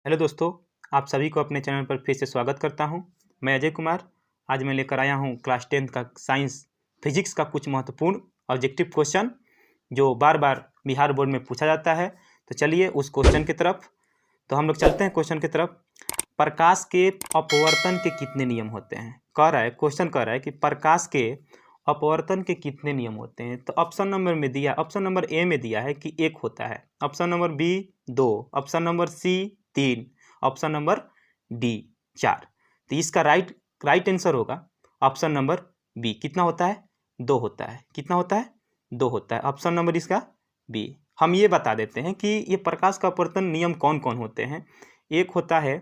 Hello दोस्तों, आप सभी को अपने चैनल पर फिर से स्वागत करता हूं। मैं अजय कुमार। आज मैं लेकर आया हूं क्लास 10 का साइंस फिजिक्स का कुछ महत्वपूर्ण ऑब्जेक्टिव क्वेश्चन जो बार बार बिहार बोर्ड में पूछा जाता है। तो चलिए उस क्वेश्चन की तरफ तो हम लोग चलते हैं। क्वेश्चन की तरफ, प्रकाश के अपवर्तन के कितने नियम होते हैं? क्वेश्चन कह रहा है कि प्रकाश के अपवर्तन के कितने नियम होते हैं। तो ऑप्शन नंबर ए में दिया है कि 1 होता है, option number B 2, option number C 3, option number D 4। तो इसका राइट आंसर होगा ऑप्शन नंबर बी। कितना होता है? 2 होता है। कितना होता है? 2 होता है। ऑप्शन नंबर इसका बी। हम ये बता देते हैं कि ये प्रकाश का अपवर्तन नियम कौन कौन होते हैं। एक होता है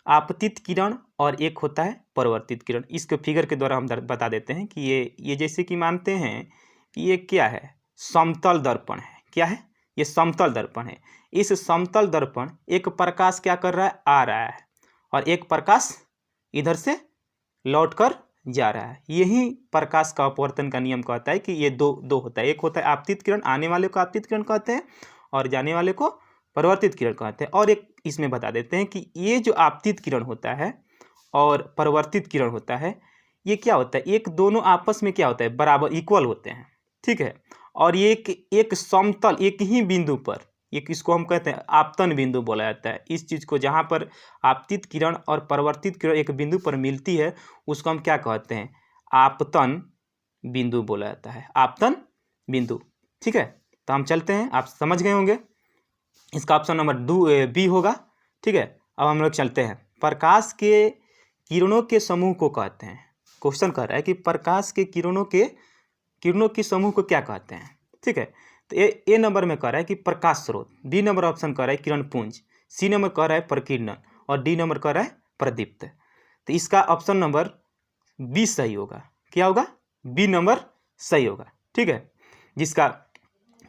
आपतित किरण और एक होता है परावर्तित किरण। इसके फिगर के द्वारा हम बता देते हैं कि ये जैसे कि मानते हैं कि ये क्या है, समतल दर्पण है। क्या है? ये समतल दर्पण है। इस समतल दर्पण एक प्रकाश क्या कर रहा है, आ रहा है, और एक प्रकाश इधर से लौटकर जा रहा है। यही प्रकाश का अपवर्तन का नियम कहता है कि ये दो होता है। एक होता है आपतित किरण, आने वाले को आपतित किरण कहते हैं, और जाने वाले को परावर्तित किरण कहते हैं। और एक इसमें बता देते हैं कि ये जो आपतित किरण होता है और परावर्तित किरण होता है, ये क्या होता है, एक दोनों आपस में क्या होता है, बराबर इक्वल होते हैं। ठीक है। और ये एक समतल एक ही बिंदु पर, एक इसको हम कहते हैं आपतन बिंदु बोला जाता है। इस चीज़ को जहाँ पर आपतित किरण और परावर्तित किरण एक बिंदु पर मिलती है उसको हम क्या कहते हैं, आपतन बिंदु बोला जाता है। आपतन बिंदु। ठीक है। तो हम चलते हैं, आप समझ गए होंगे। इसका ऑप्शन नंबर बी होगा। ठीक है। अब हम लोग चलते हैं। प्रकाश के किरणों के समूह को कहते हैं। क्वेश्चन कह रहा है कि प्रकाश के किरणों के समूह को क्या कहते हैं। ठीक है। तो ए नंबर में कह रहा है कि प्रकाश स्रोत, बी नंबर ऑप्शन कह रहा है किरण पुंज, सी नंबर कह रहा है प्रकीर्णन, और डी नंबर कह रहा है प्रदीप्त। तो इसका ऑप्शन नंबर बी सही होगा। क्या होगा? बी नंबर सही होगा। ठीक है। जिसका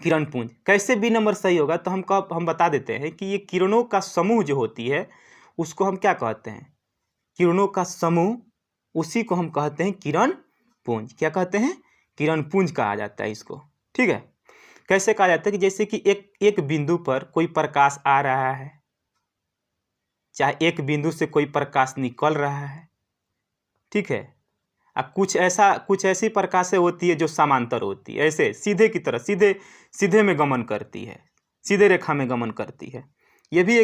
किरण पुंज। कैसे बी नंबर सही होगा? तो हम बता देते हैं कि ये किरणों का समूह जो होती है उसको हम क्या कहते हैं, किरणों का समूह, उसी को हम कहते हैं किरण पुंज। क्या कहते हैं? किरण पुंज कहा जाता है इसको। ठीक है। कैसे कहा जाता है कि जैसे कि एक बिंदु पर कोई प्रकाश आ रहा है, चाहे एक बिंदु से कोई प्रकाश निकल रहा है। ठीक है। अब कुछ ऐसी प्रकाशें होती है जो समांतर होती है, ऐसे सीधे की तरह सीधे में गमन करती है, सीधे रेखा में गमन करती है। ये भी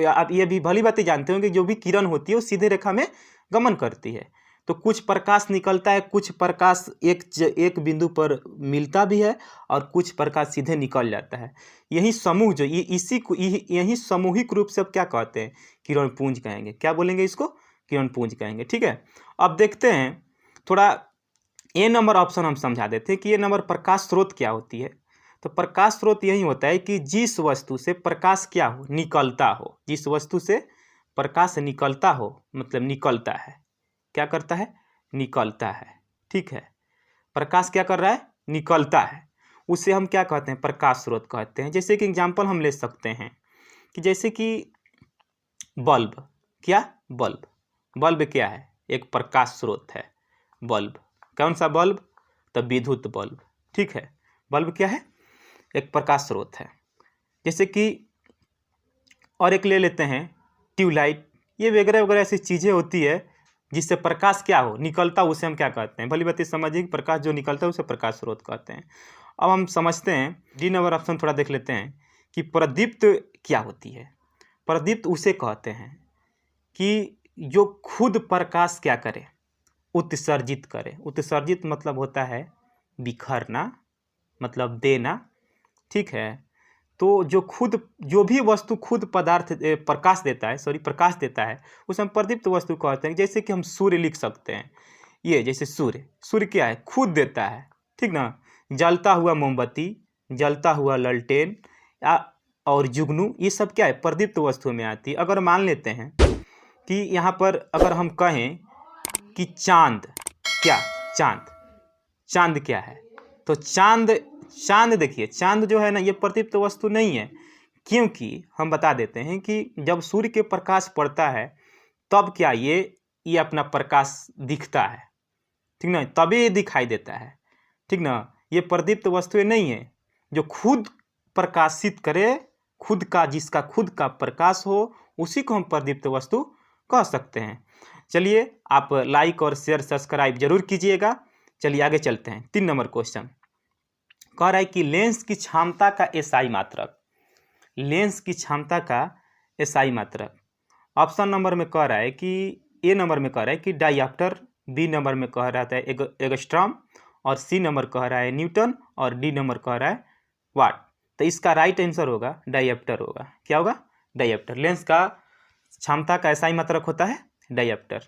आप ये भी भली बात जानते होंगे, जो भी किरण होती है वो सीधे रेखा में गमन करती है। तो कुछ प्रकाश निकलता है, कुछ प्रकाश एक बिंदु पर मिलता भी है, और कुछ प्रकाश सीधे निकल जाता है। यही समूह जो यही सामूहिक रूप से अब क्या कहते हैं, किरण पुंज कहेंगे। क्या बोलेंगे इसको? किरण पुंज कहेंगे। ठीक है। अब देखते हैं थोड़ा ए नंबर ऑप्शन हम समझा देते हैं कि ये नंबर प्रकाश स्रोत क्या होती है। तो प्रकाश स्रोत यही होता है कि जिस वस्तु से प्रकाश क्या हो, निकलता हो, जिस वस्तु से प्रकाश निकलता हो, मतलब निकलता है। क्या करता है? निकलता है। ठीक है। प्रकाश क्या कर रहा है? निकलता है। उसे हम क्या कहते हैं? प्रकाश स्रोत कहते हैं। जैसे कि एग्जाम्पल हम ले सकते हैं कि जैसे कि बल्ब। क्या? बल्ब क्या है? एक प्रकाश स्रोत है बल्ब। कौन सा बल्ब? तो विद्युत बल्ब। ठीक है। बल्ब क्या है? एक प्रकाश स्रोत है। जैसे कि और एक ले लेते हैं ट्यूबलाइट। ये वगैरह वगैरह ऐसी चीज़ें होती है जिससे प्रकाश क्या हो, निकलता, उसे हम क्या कहते हैं? भली बात समझिए कि प्रकाश जो निकलता है उसे प्रकाश स्रोत कहते हैं। अब हम समझते हैं, डी नंबर ऑप्शन थोड़ा देख लेते हैं कि प्रदीप्त क्या होती है। प्रदीप्त उसे कहते हैं कि जो खुद प्रकाश क्या करे, उत्सर्जित करे। उत्सर्जित मतलब होता है बिखरना, मतलब देना। ठीक है। तो जो भी वस्तु खुद प्रकाश देता है उसे हम प्रदीप्त वस्तु कहते हैं। जैसे कि हम सूर्य लिख सकते हैं। ये जैसे सूर्य क्या है? खुद देता है। ठीक ना। जलता हुआ मोमबत्ती, जलता हुआ ललटेन और जुगनू, ये सब क्या है? प्रदीप्त वस्तु में आती है। अगर मान लेते हैं कि यहाँ पर अगर हम कहें कि चांद क्या है, तो चांद देखिए, चांद जो है ना, ये प्रदीप्त वस्तु नहीं है। क्योंकि हम बता देते हैं कि जब सूर्य के प्रकाश पड़ता है तब क्या ये अपना प्रकाश दिखता है। ठीक ना। तभी ये दिखाई देता है। ठीक ना। ये प्रदीप्त वस्तुएं नहीं है। जो खुद प्रकाशित करे, जिसका खुद का प्रकाश हो, उसी को हम प्रदीप्त वस्तु कह सकते हैं। चलिए आप लाइक और शेयर सब्सक्राइब जरूर कीजिएगा। चलिए आगे चलते हैं। 3 नंबर क्वेश्चन कह रहा है कि लेंस की क्षमता का एसआई मात्रक, लेंस की क्षमता का एसआई मात्रक। ऑप्शन नंबर में कह रहा है कि ए नंबर में कह रहा है कि डायऑप्टर, बी नंबर में कह रहा था एंगस्ट्रॉम, और सी नंबर कह रहा है न्यूटन, और डी नंबर कह रहा है वाट। तो इसका राइट आंसर होगा डायऑप्टर होगा। क्या होगा? डायऑप्टर। लेंस का क्षमता का एसआई मात्रक होता है डायऑप्टर।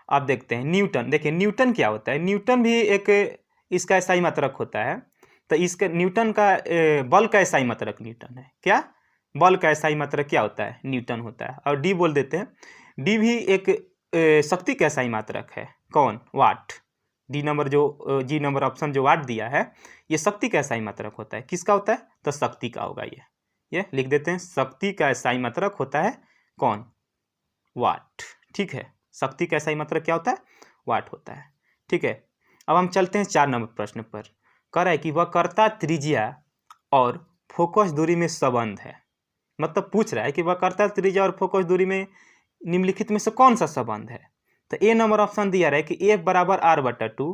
अब देखते हैं न्यूटन। देखिए न्यूटन क्या होता है, न्यूटन भी एक इसका एसआई मात्रक होता है। तो इसके न्यूटन का बल का एसआई मात्रक न्यूटन है। क्या? बल का एसआई मात्रक क्या होता है? न्यूटन होता है। और डी बोल देते हैं। डी भी एक शक्ति का एसआई मात्रक है। कौन? वाट। डी नंबर जो जी नंबर ऑप्शन जो वाट दिया है ये शक्ति का एसआई मात्रक होता है। किसका होता है? तो शक्ति का होगा। ये लिख देते हैं। शक्ति का एसआई मात्रक होता है कौन? वाट। ठीक है, शक्ति का एसआई मात्रक क्या होता है? वाट होता है। ठीक है, अब हम चलते हैं 4 नंबर प्रश्न पर। कह रहा है कि वक्रता त्रिज्या और फोकस दूरी में संबंध है। मतलब पूछ रहा है कि वक्रता त्रिज्या और फोकस दूरी में निम्नलिखित में से कौन सा संबंध है। तो ए नंबर ऑप्शन दिया रहा है कि एफ बराबर आर बटा 2,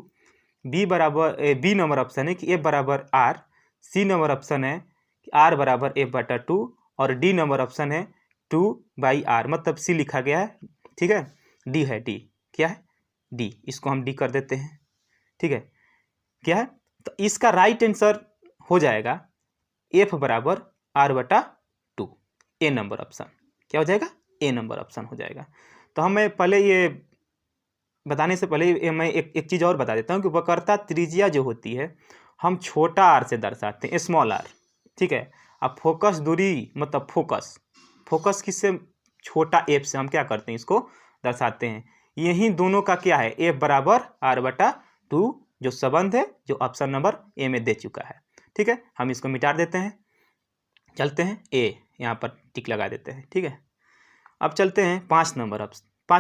बी नंबर ऑप्शन है कि एफ बराबर आर, सी नंबर ऑप्शन है कि आर बराबर एफ बटा 2, और डी नंबर ऑप्शन है 2/r, मतलब सी लिखा गया है। ठीक है, डी है। डी क्या है? डी। इसको हम डी कर देते हैं। ठीक है, क्या है? तो इसका राइट आंसर हो जाएगा एफ बराबर आर बटा 2, ए नंबर ऑप्शन। क्या हो जाएगा? ए नंबर ऑप्शन हो जाएगा। तो हमें पहले ये बताने से पहले मैं एक चीज़ और बता देता हूँ कि वक्रता त्रिज्या जो होती है हम छोटा आर से दर्शाते हैं, स्मॉल आर। ठीक है, अब फोकस दूरी मतलब फोकस किससे? छोटा एफ से हम क्या करते हैं? इसको दर्शाते हैं। यही दोनों का क्या है? एफ बराबर आर बटा 2 जो संबंध है, जो ऑप्शन नंबर ए में दे चुका है। ठीक है, हम इसको मिटा देते हैं। चलते हैं ए, यहाँ पर टिक लगा देते हैं। ठीक है, अब चलते हैं 5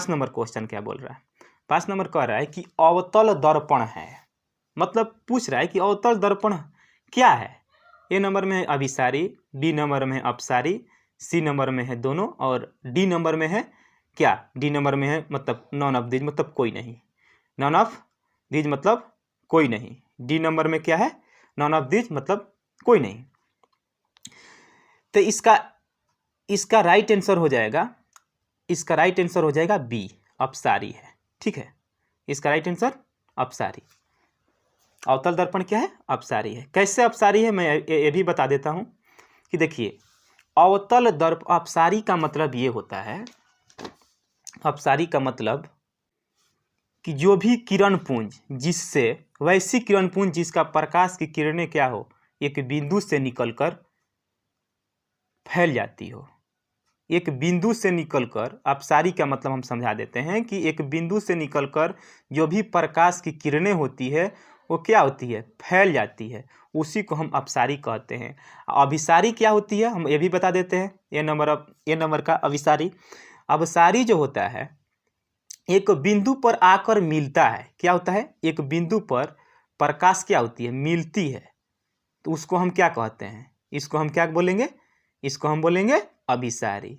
नंबर क्वेश्चन क्या बोल रहा है। 5 नंबर कह रहा है कि अवतल दर्पण है। मतलब पूछ रहा है कि अवतल दर्पण क्या है। ए नंबर में है अभिसारी, बी नंबर में है अपसारी, सी नंबर में है दोनों, और डी नंबर में है क्या? डी नंबर में है मतलब नॉन ऑफ दीज, मतलब कोई नहीं। नॉन ऑफ दीज मतलब कोई नहीं। डी नंबर में क्या है? नॉन ऑफ दीज मतलब कोई नहीं। तो इसका राइट आंसर हो जाएगा बी, अपसारी है। ठीक है, इसका राइट आंसर अपसारी। अवतल दर्पण क्या है? अपसारी है। कैसे अपसारी है मैं ये भी बता देता हूँ कि देखिए अवतल दर्पण अपसारी का मतलब ये होता है, अपसारी का मतलब कि जो भी किरण पुंज वैसी किरण पुंज जिसका प्रकाश की किरणें क्या हो, एक बिंदु से निकलकर फैल जाती हो। एक बिंदु से निकलकर, अपसारी का मतलब हम समझा देते हैं कि एक बिंदु से निकलकर जो भी प्रकाश की किरणें होती है वो क्या होती है? फैल जाती है। उसी को हम अपसारी कहते हैं। अभिसारी क्या होती है हम ये भी बता देते हैं। ए नंबर का अभिसारी। अपसारी जो होता है एक बिंदु पर आकर मिलता है। क्या होता है? एक बिंदु पर प्रकाश क्या होती है? मिलती है। तो उसको हम क्या कहते हैं? इसको हम क्या बोलेंगे? इसको हम बोलेंगे अभिसारी।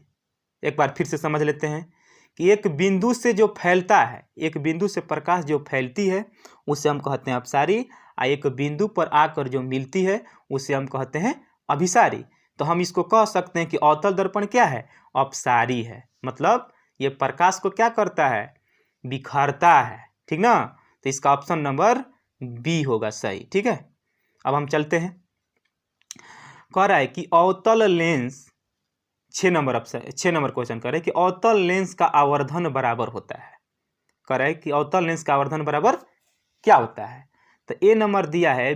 एक बार फिर से समझ लेते हैं कि एक बिंदु से जो फैलता है, एक बिंदु से प्रकाश जो फैलती है उसे हम कहते हैं अपसारी, और एक बिंदु पर आकर जो मिलती है उसे हम कहते हैं अभिसारी। तो हम इसको कह सकते हैं कि अवतल दर्पण क्या है? अपसारी है। मतलब ये प्रकाश को क्या करता है? बिखरता है। ठीक ना? तो इसका ऑप्शन नंबर बी होगा सही। ठीक है, अब हम चलते हैं। कह रहा है कि अवतल लेंस 6 नंबर क्वेश्चन कह रहा है कि अवतल लेंस का आवर्धन बराबर होता है। कह रहा है कि अवतल लेंस का आवर्धन बराबर क्या होता है। तो ए नंबर दिया है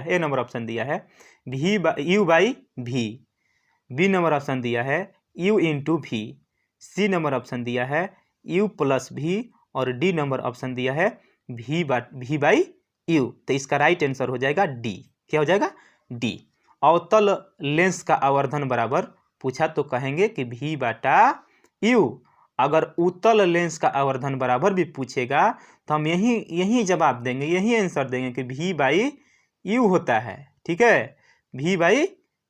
ए नंबर ऑप्शन दिया है u/v, बी नंबर ऑप्शन दिया है u/v, सी नंबर ऑप्शन दिया है u+v, और डी नंबर ऑप्शन दिया है v/u। तो इसका राइट आंसर हो जाएगा डी। क्या हो जाएगा? डी। अवतल लेंस का आवर्धन बराबर पूछा तो कहेंगे कि v/u। अगर उत्तल लेंस का आवर्धन बराबर भी पूछेगा तो हम यही जवाब देंगे, यही आंसर देंगे कि v/u होता है। ठीक है, v/u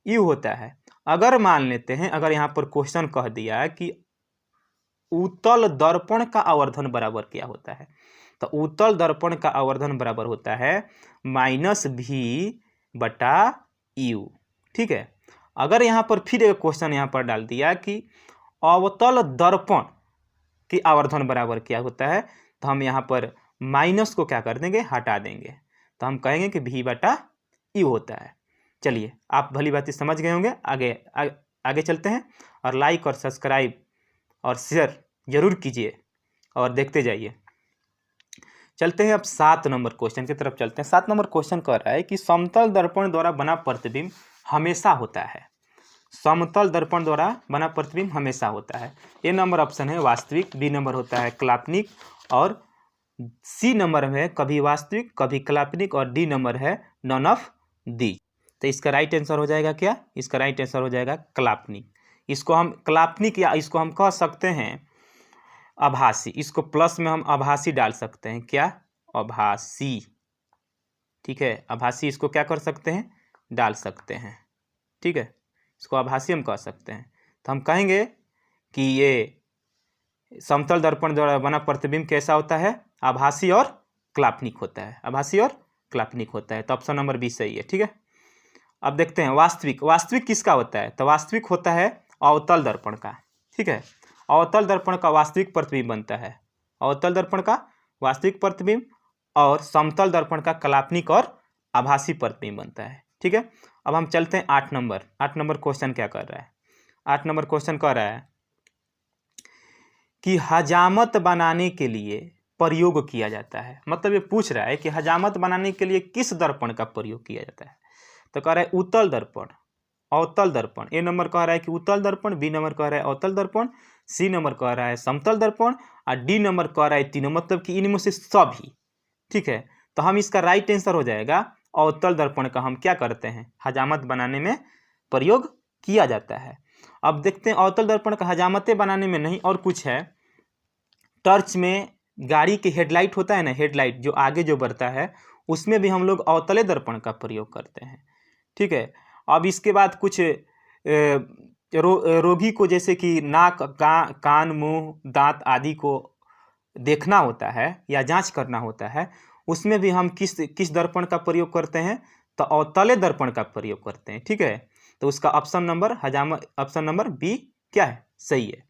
यू होता है। अगर मान लेते हैं, अगर यहाँ पर क्वेश्चन कह दिया कि उत्तल दर्पण का आवर्धन बराबर क्या होता है, तो उत्तल दर्पण का आवर्धन बराबर होता है -v/u। ठीक है। अगर यहाँ पर फिर एक क्वेश्चन यहाँ पर डाल दिया कि अवतल दर्पण की आवर्धन बराबर क्या होता है, तो हम यहाँ पर माइनस को क्या कर देंगे, हटा देंगे, तो हम कहेंगे कि v/u होता है। चलिए, आप भली बात समझ गए होंगे। आगे चलते हैं, और लाइक और सब्सक्राइब और शेयर जरूर कीजिए और देखते जाइए। चलते हैं अब 7 नंबर क्वेश्चन की तरफ चलते हैं। 7 नंबर क्वेश्चन कह रहा है कि समतल दर्पण द्वारा बना प्रतिबिंब हमेशा होता है। समतल दर्पण द्वारा बना प्रतिबिंब हमेशा होता है। ए नंबर ऑप्शन है वास्तविक, बी नंबर होता है काल्पनिक, और सी नंबर में कभी वास्तविक कभी काल्पनिक, और डी नंबर है नन ऑफ दी। तो इसका राइट आंसर हो जाएगा क्या, इसका राइट आंसर हो जाएगा काल्पनिक। इसको हम काल्पनिक, या इसको हम कह सकते हैं आभासी। इसको प्लस में हम आभासी डाल सकते हैं। क्या, आभासी। ठीक है, आभासी इसको क्या कर सकते हैं, डाल सकते हैं। ठीक है, इसको आभासी हम कह सकते हैं। तो हम कहेंगे कि ये समतल दर्पण द्वारा बना प्रतिबिंब कैसा होता है, आभासी और काल्पनिक होता है। आभासी और काल्पनिक होता है। तो ऑप्शन नंबर बी सही है। ठीक है, अब देखते हैं वास्तविक। वास्तविक किसका होता है, तो वास्तविक होता है अवतल दर्पण का। ठीक है, अवतल दर्पण का वास्तविक प्रतिबिंब बनता है, अवतल दर्पण का वास्तविक प्रतिबिंब, और समतल दर्पण का काल्पनिक और आभासी प्रतिबिंब बनता है। ठीक है, अब हम चलते हैं 8 नंबर। 8 नंबर क्वेश्चन क्या कर रहा है, 8 नंबर क्वेश्चन कह रहा है कि हजामत बनाने के लिए प्रयोग किया जाता है। मतलब ये पूछ रहा है कि हजामत बनाने के लिए किस दर्पण का प्रयोग किया जाता है। तो कह रहा है उत्तल दर्पण, अवतल दर्पण। ए नंबर कह रहा है कि उत्तल दर्पण, बी नंबर कह रहा है अवतल दर्पण, सी नंबर कह रहा है समतल दर्पण, और डी नंबर कह रहा है तीनों, मतलब कि इनमें से सभी। ठीक है, तो हम इसका राइट आंसर हो जाएगा अवतल दर्पण का हम क्या करते हैं, हजामत बनाने में प्रयोग किया जाता है। अब देखते हैं अवतल दर्पण का हजामतें बनाने में नहीं और कुछ है। टर्च में गाड़ी की हेडलाइट होता है ना, हेडलाइट जो आगे जो बढ़ता है, उसमें भी हम लोग अवतले दर्पण का प्रयोग करते हैं। ठीक है, अब इसके बाद कुछ रोगी को जैसे कि नाक, कान, मुंह, दांत आदि को देखना होता है या जांच करना होता है, उसमें भी हम किस दर्पण का प्रयोग करते हैं, तो अवतले दर्पण का प्रयोग करते हैं। ठीक है, तो उसका ऑप्शन नंबर बी क्या है, सही है।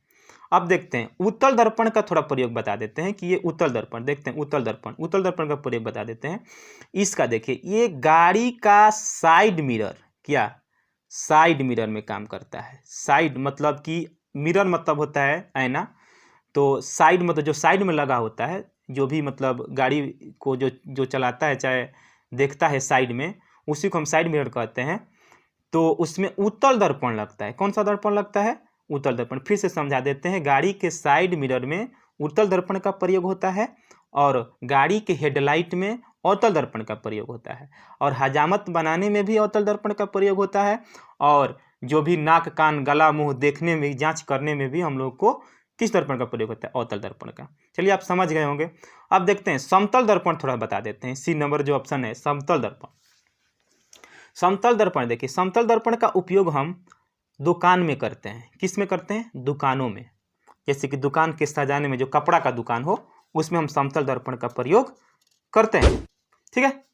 अब देखते हैं उत्तल दर्पण का थोड़ा प्रयोग बता देते हैं कि ये उत्तल दर्पण, देखते हैं उत्तल दर्पण का प्रयोग बता देते हैं। इसका देखिए, ये गाड़ी का साइड मिरर, क्या साइड मिरर में काम करता है। साइड मतलब कि मिरर मतलब होता है आईना, तो साइड मतलब जो साइड में लगा होता है, जो भी मतलब गाड़ी को जो चलाता है चाहे देखता है साइड में, उसी को हम साइड मिरर कहते हैं। तो उसमें उत्तल दर्पण लगता है। कौन सा दर्पण लगता है, उत्तल दर्पण। फिर से समझा देते हैं, गाड़ी के साइड मिरर में उत्तल दर्पण का प्रयोग होता है, और गाड़ी के हेडलाइट में अवतल दर्पण का प्रयोग होता है, और हजामत बनाने में भी अवतल दर्पण का प्रयोग होता है, और जो भी नाक, कान, गला, मुंह देखने में, जांच करने में भी हम लोग को किस दर्पण का प्रयोग होता है, अवतल दर्पण का। चलिए, आप समझ गए होंगे। अब देखते हैं समतल दर्पण, थोड़ा बता देते हैं। सी नंबर जो ऑप्शन है, समतल दर्पण। समतल दर्पण देखिए, समतल दर्पण का उपयोग हम दुकान में करते हैं। किस में करते हैं, दुकानों में। जैसे कि दुकान के सजाने में, जो कपड़ा का दुकान हो, उसमें हम समतल दर्पण का प्रयोग करते हैं। ठीक है,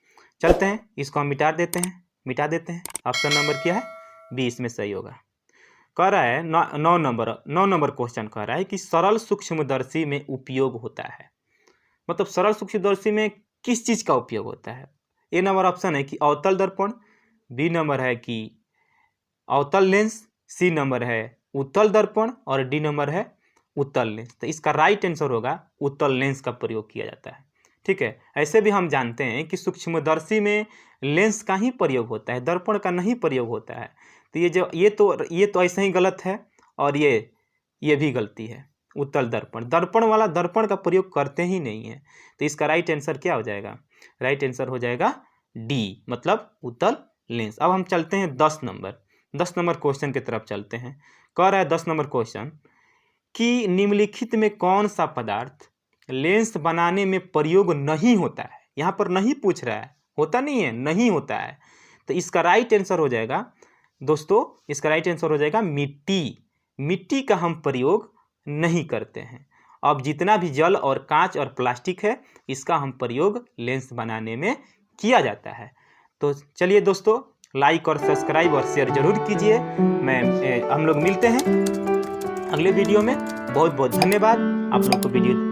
चलते हैं, इसको हम मिटा देते हैं। ऑप्शन नंबर क्या है, बी इसमें सही होगा। कह रहा है 9 नंबर क्वेश्चन कह रहा है कि सरल सूक्ष्मदर्शी में उपयोग होता है। मतलब सरल सूक्ष्मदर्शी में किस चीज का उपयोग होता है। ए नंबर ऑप्शन है कि अवतल दर्पण, बी नंबर है कि अवतल लेंस, सी नंबर है उत्तल दर्पण, और डी नंबर है उत्तल लेंस। तो इसका राइट आंसर होगा उत्तल लेंस का प्रयोग किया जाता है। ठीक है, ऐसे भी हम जानते हैं कि सूक्ष्मदर्शी में लेंस का ही प्रयोग होता है, दर्पण का नहीं प्रयोग होता है। तो ये तो ऐसे ही गलत है, और ये भी गलती है। उत्तल दर्पण वाला दर्पण का प्रयोग करते ही नहीं है। तो इसका राइट आंसर क्या हो जाएगा, राइट आंसर हो जाएगा डी, मतलब उत्तल लेंस। अब हम चलते हैं 10 नंबर क्वेश्चन की तरफ चलते हैं। कह रहा है 10 नंबर क्वेश्चन कि निम्नलिखित में कौन सा पदार्थ लेंस बनाने में प्रयोग नहीं होता है। यहाँ पर नहीं पूछ रहा है, होता नहीं है, नहीं होता है। तो इसका राइट आंसर हो जाएगा दोस्तों इसका राइट आंसर हो जाएगा मिट्टी। मिट्टी का हम प्रयोग नहीं करते हैं। अब जितना भी जल और कांच और प्लास्टिक है इसका हम प्रयोग लेंस बनाने में किया जाता है। तो चलिए दोस्तों, लाइक और सब्सक्राइब और शेयर जरूर कीजिए। हम लोग मिलते हैं अगले वीडियो में। बहुत बहुत धन्यवाद आप लोग को वीडियो